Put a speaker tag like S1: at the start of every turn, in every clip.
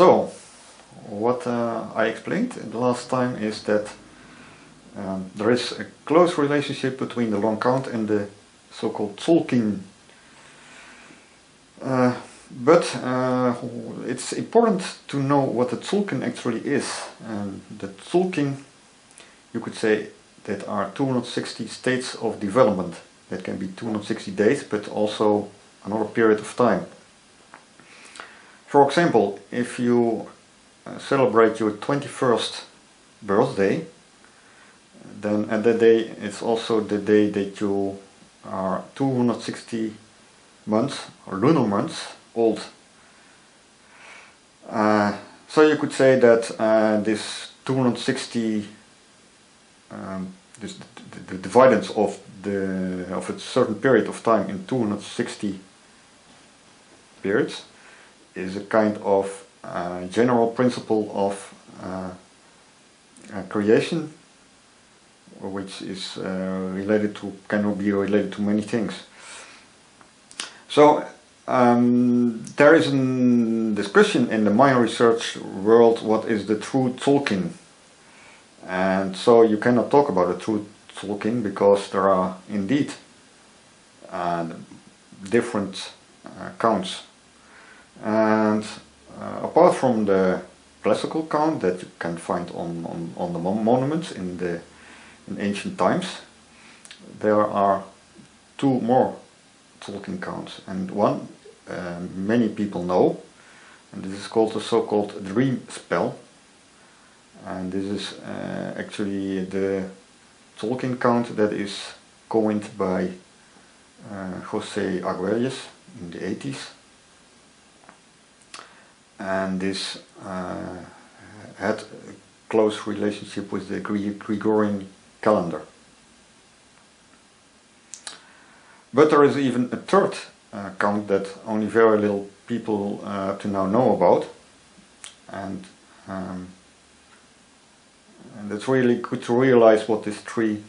S1: So, what I explained the last time is that there is a close relationship between the long count and the so-called Tzolk'in. But it's important to know what the Tzolk'in actually is. And the Tzolk'in, you could say, that are 260 states of development. That can be 260 days, but also another period of time. For example, if you celebrate your 21st birthday, then at that day it's also the day that you are 260 months or lunar months old. So you could say that this 260, the dividends of a certain period of time in 260 periods is a kind of general principle of creation, which is cannot be related to many things. So there is a discussion in the Mayan research world what is the true Tzolk'in, and so you cannot talk about a true Tzolk'in because there are indeed different counts. And apart from the classical count that you can find on the monuments in ancient times, there are two more Tzolk'in counts, and one many people know, and this is called the so-called dream spell. And this is actually the Tzolk'in count that is coined by José Arguelles in the 80s. And this had a close relationship with the Gregorian calendar. But there is even a third count that only very little people up to now know about, and it's really good to realize what these three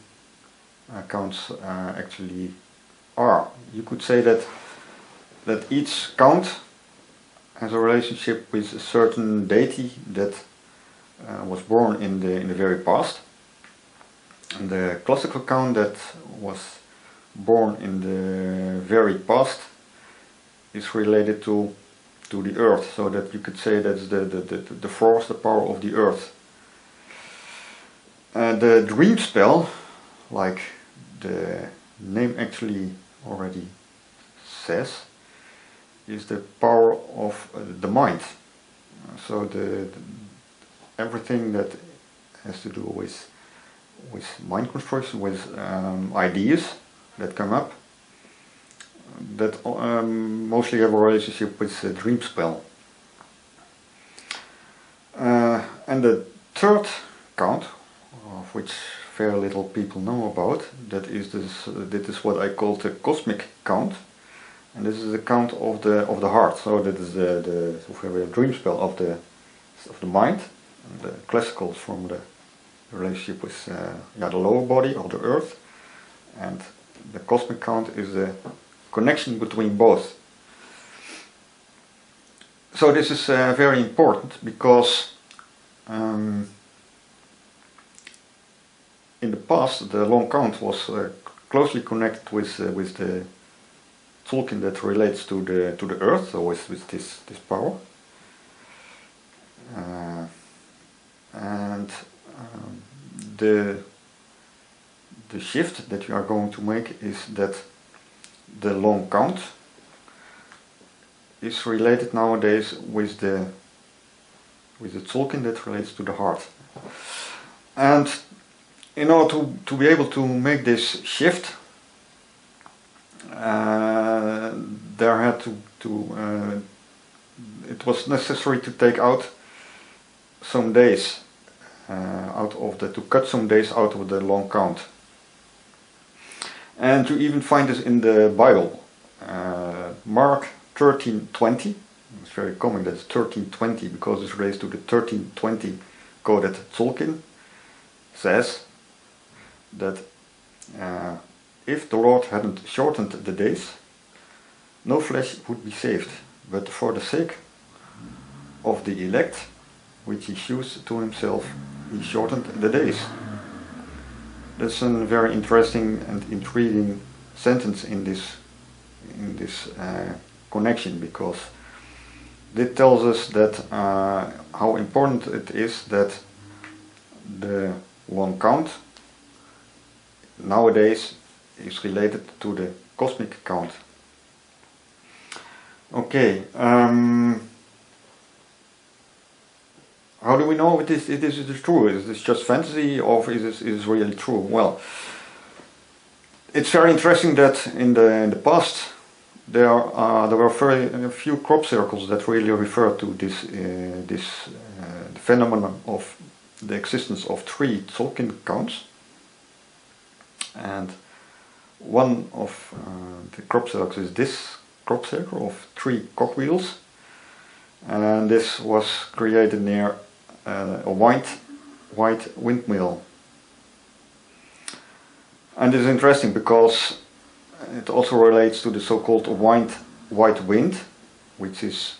S1: counts actually are. You could say that each count has a relationship with a certain deity that was born in the very past. And the classical count that was born in the very past is related to the earth, so that you could say that's the force, the power of the earth. The dream spell, like the name actually already says, is the power of the mind. So everything that has to do with mind construction, with ideas that come up, that mostly have a relationship with the dream spell. And the third count, of which very little people know about, that is what I call the cosmic count. And this is the count of the heart. So that is the dream spell of the mind. And the classicals from the relationship with the lower body of the earth, and the cosmic count is the connection between both. So this is very important because in the past the long count was closely connected with the Tzolk'in that relates to the earth, so with this power, and the shift that you are going to make is that the long count is related nowadays with the Tzolk'in that relates to the heart. And in order to be able to make this shift, it was necessary to take out some days to cut some days out of the long count. And you even find this in the Bible. Mark 13:20, it's very common that it's 13:20 because it's related to the 1320 coded Tzolk'in, says that if the Lord hadn't shortened the days, no flesh would be saved, but for the sake of the elect, which he chose to himself, he shortened the days. That's a very interesting and intriguing sentence in this connection, because it tells us that how important it is that the one count nowadays is related to the cosmic count. Okay, how do we know it is true? Is this just fantasy, or is this really true? Well, it's very interesting that in the past there were very few crop circles that really refer to this the phenomenon of the existence of 3 Tzolk'in counts, and one of the crop circles is this crop circle of 3 cogwheels, and this was created near a white windmill. And this is interesting because it also relates to the so-called white wind, which is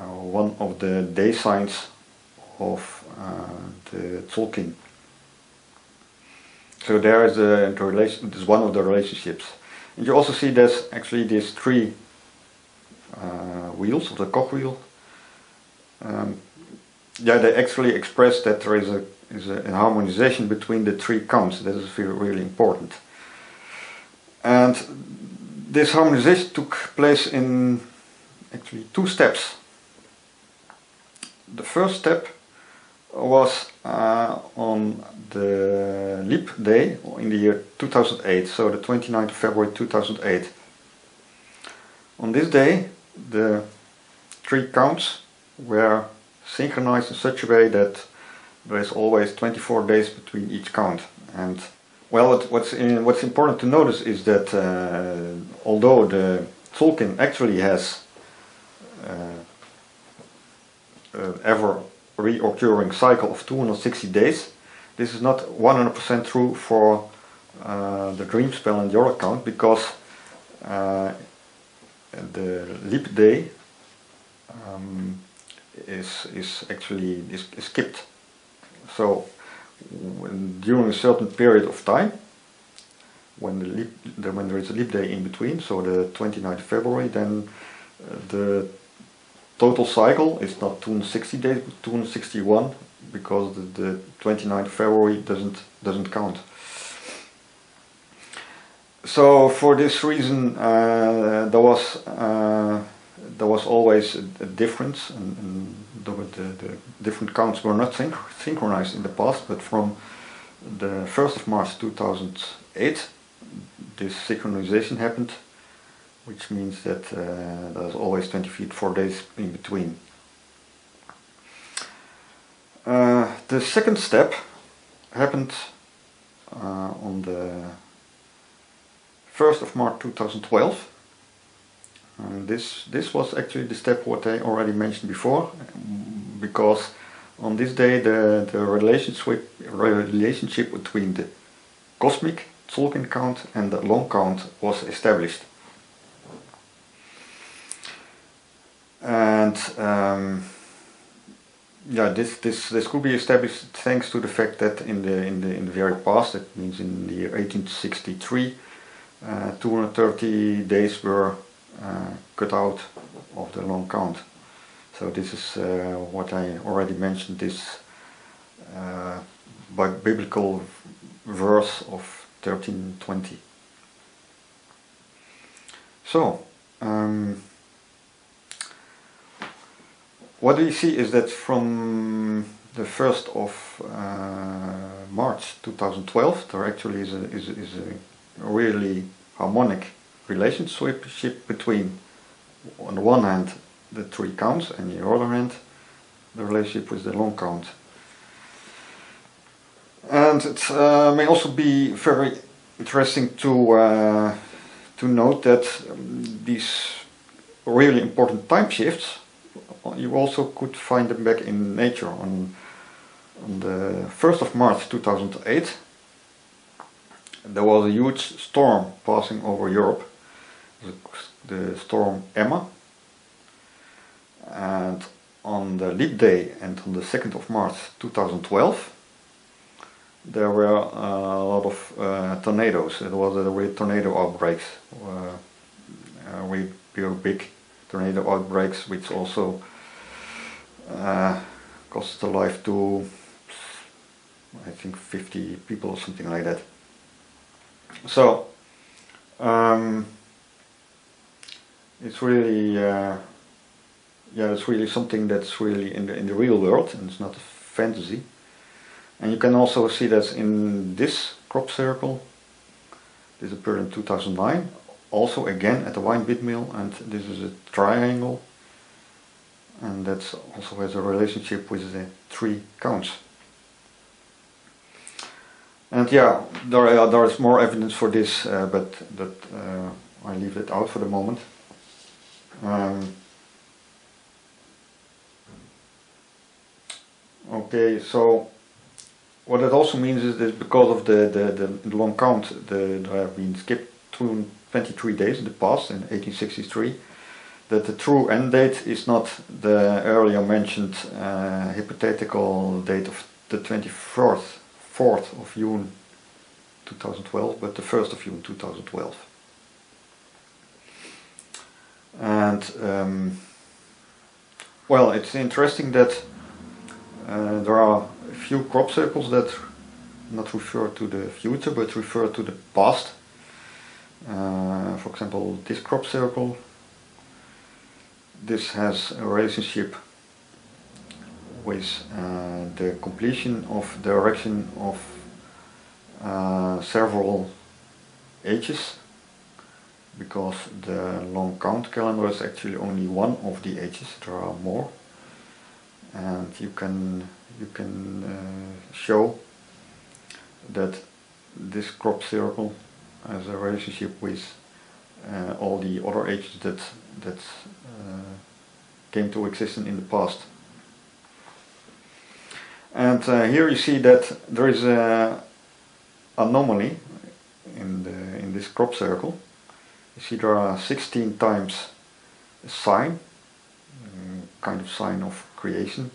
S1: one of the day signs of the Tzolk'in. So there is the relation. This is one of the relationships, and you also see there's actually these 3 wheels of the cogwheel. Yeah, they actually express that there is a harmonization between the 3 counts. That is really important. And this harmonization took place in actually 2 steps. The first step was on the leap day in the year 2008, so the 29th of February 2008. On this day, the 3 counts were synchronized in such a way that there is always 24 days between each count. And well, what's important to notice is that although the Tzolk'in actually has ever reoccurring cycle of 260 days, this is not 100% true for the dream spell and the Yorick count, because the leap day is actually skipped. So during a certain period of time, when there is a leap day in between, so the 29th of February, then the total cycle is not 260 days but 261, because the 29th of February doesn't count. So for this reason there was always a difference, and the different counts were not synchronized in the past, but from the 1st of March 2008 this synchronization happened, which means that there's always 24 days in between. The second step happened on the 1st of March 2012. And this was actually the step what I already mentioned before, because on this day the relationship between the cosmic Tzolk'in count and the long count was established. And yeah, this could be established thanks to the fact that in the very past, that means in the year 1863, 230 days were cut out of the long count. So this is what I already mentioned, this biblical verse of 1320. So what we see is that from the 1st of March 2012 there actually is a really harmonic relationship between, on the one hand, the 3 counts, and on the other hand the relationship with the long count. And it may also be very interesting to note that these really important time shifts, you also could find them back in nature. On the 1st of March 2008 there was a huge storm passing over Europe, the storm Emma, and on the leap day and on the 2nd of March 2012 there were a lot of tornadoes. It was a real tornado outbreaks, real big tornado outbreaks, which also cost the life to, I think, 50 people or something like that. So it's really it's really something that's really in the real world, and it's not a fantasy. And you can also see that in this crop circle. This appeared in 2009, also again at the wine bit mill, and this is a triangle, and that also has a relationship with the 3 counts. And yeah, there is more evidence for this, but I leave it out for the moment. Okay, so what it also means is that because of the long count, there have been skipped 23 days in the past, in 1863, that the true end date is not the earlier mentioned hypothetical date of the 4th of June 2012, but the 1st of June 2012. And well, it's interesting that there are a few crop circles that not refer to the future but refer to the past. For example, this crop circle, this has a relationship with the completion of the erection of several ages, because the long count calendar is actually only one of the ages. There are more, and you can show that this crop circle has a relationship with all the other ages that came to existence in the past. And here you see that there is an anomaly in this crop circle. You see there are 16 times a sign, kind of sign of creation,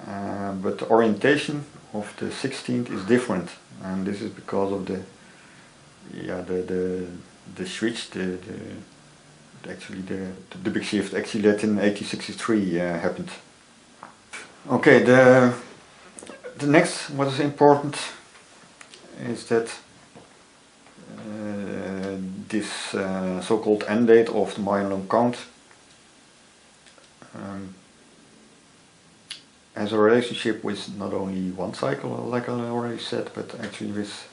S1: but the orientation of the 16th is different, and this is because of the switch, actually the big shift actually that in 1863 happened. Okay, the next what is important is that this so-called end date of the Mayan long count has a relationship with not only one cycle, like I already said, but actually with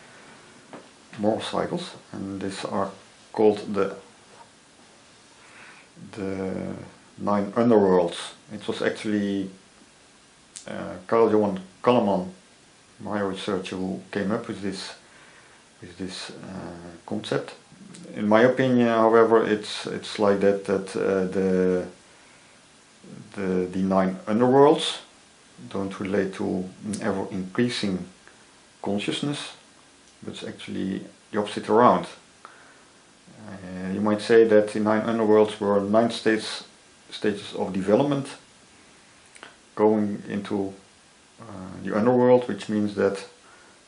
S1: more cycles, and these are called the 9 underworlds. It was actually Carl Johan Kalleman, my researcher, who came up with this concept. In my opinion, however, it's like that the 9 underworlds don't relate to an ever increasing consciousness, but it's actually the opposite around. You might say that the 9 underworlds were 9 stages of development going into the underworld, which means that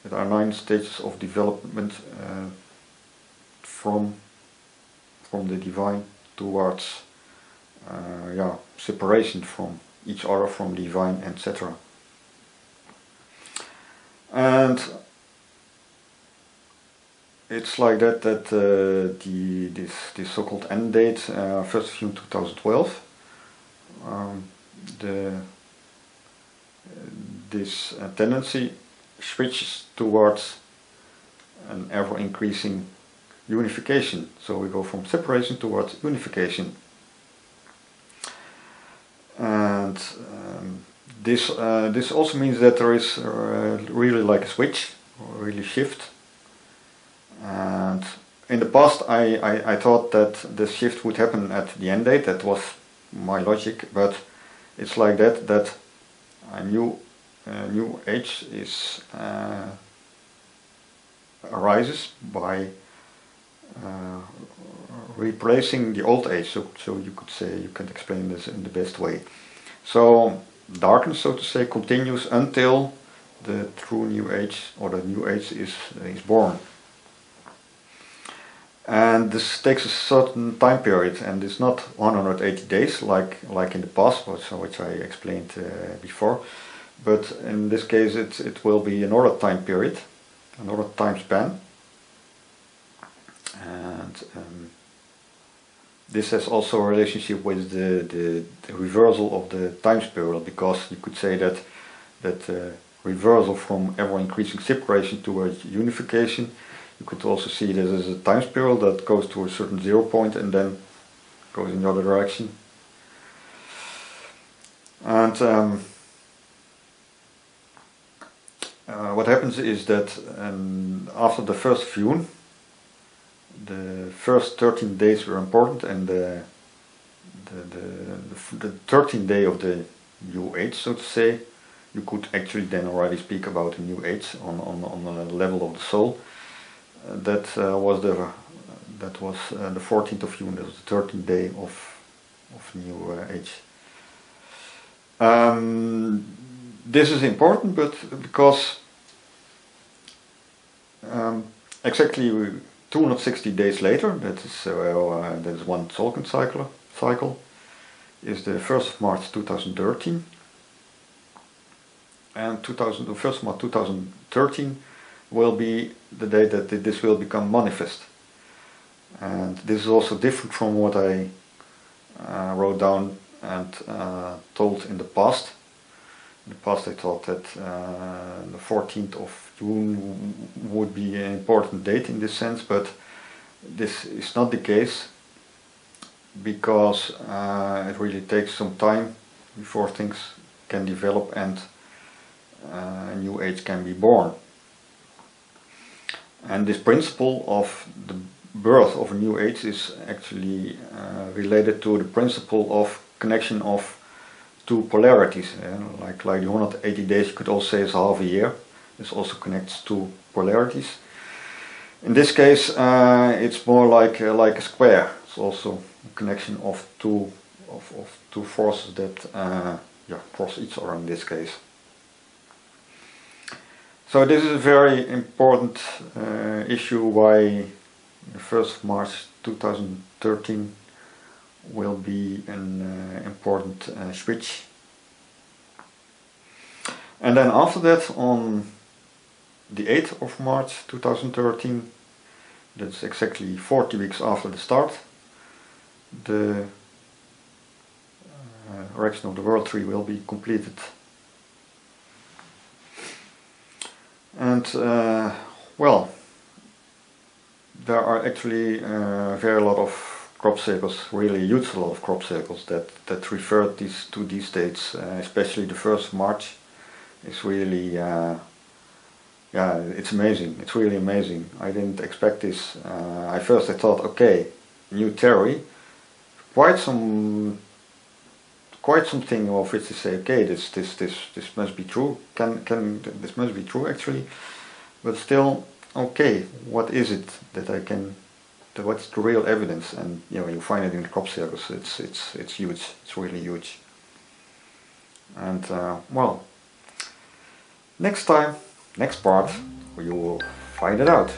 S1: there are 9 stages of development from the divine towards separation from each other, from the divine, etc. And it's like that this so-called end date, 1st of June 2012, this tendency switches towards an ever-increasing unification. So we go from separation towards unification. And this also means that there is really like a switch, or really shift. And in the past I thought that the shift would happen at the end date. That was my logic, but it's like that a new age is arises by replacing the old age. So you could say, you can explain this in the best way. So darkness, so to say, continues until the true new age, or the new age, is born. And this takes a certain time period, and it's not 180 days like in the past, which I explained before, but in this case it will be another time period, another time span. And this has also a relationship with the reversal of the time spiral, because you could say that reversal from ever increasing separation towards unification, you could also see this as a time spiral that goes to a certain 0 point and then goes in the other direction. And what happens is that after the 1st of June, the first 13 days were important, and the 13th day of the new age, so to say, you could actually then already speak about a new age on the level of the soul. That was the 14th of June. That was the 13th day of new age. This is important, but because exactly 260 days later, that is one Tzolk'in cycle, is the 1st of March 2013, and the 1st of March 2013 will be the day that this will become manifest. And this is also different from what I wrote down and told in the past. In the past I thought that the 14th of June would be an important date in this sense, but this is not the case, because it really takes some time before things can develop and a new age can be born. And this principle of the birth of a new age is actually related to the principle of connection of two polarities. Like the 180 days, you could also say, is half a year. This also connects two polarities. In this case, it's more like a square. It's also a connection of two forces that cross each other in this case. So this is a very important issue, why the 1st of March 2013 will be an important switch. And then after that, on the 8th of March 2013, that's exactly 40 weeks after the start, the erection of the World Tree will be completed. And well, there are actually very lot of crop circles, really huge lot of crop circles that refer to these dates, especially the 1st of March. It's really, it's amazing. It's really amazing. I didn't expect this. I thought, okay, new theory, quite something of which to say, okay, this must be true. This must be true actually, but still, okay, what is it that I can? What's the real evidence? And you find it in the crop circles. It's huge. It's really huge. And well, next part, you will find it out.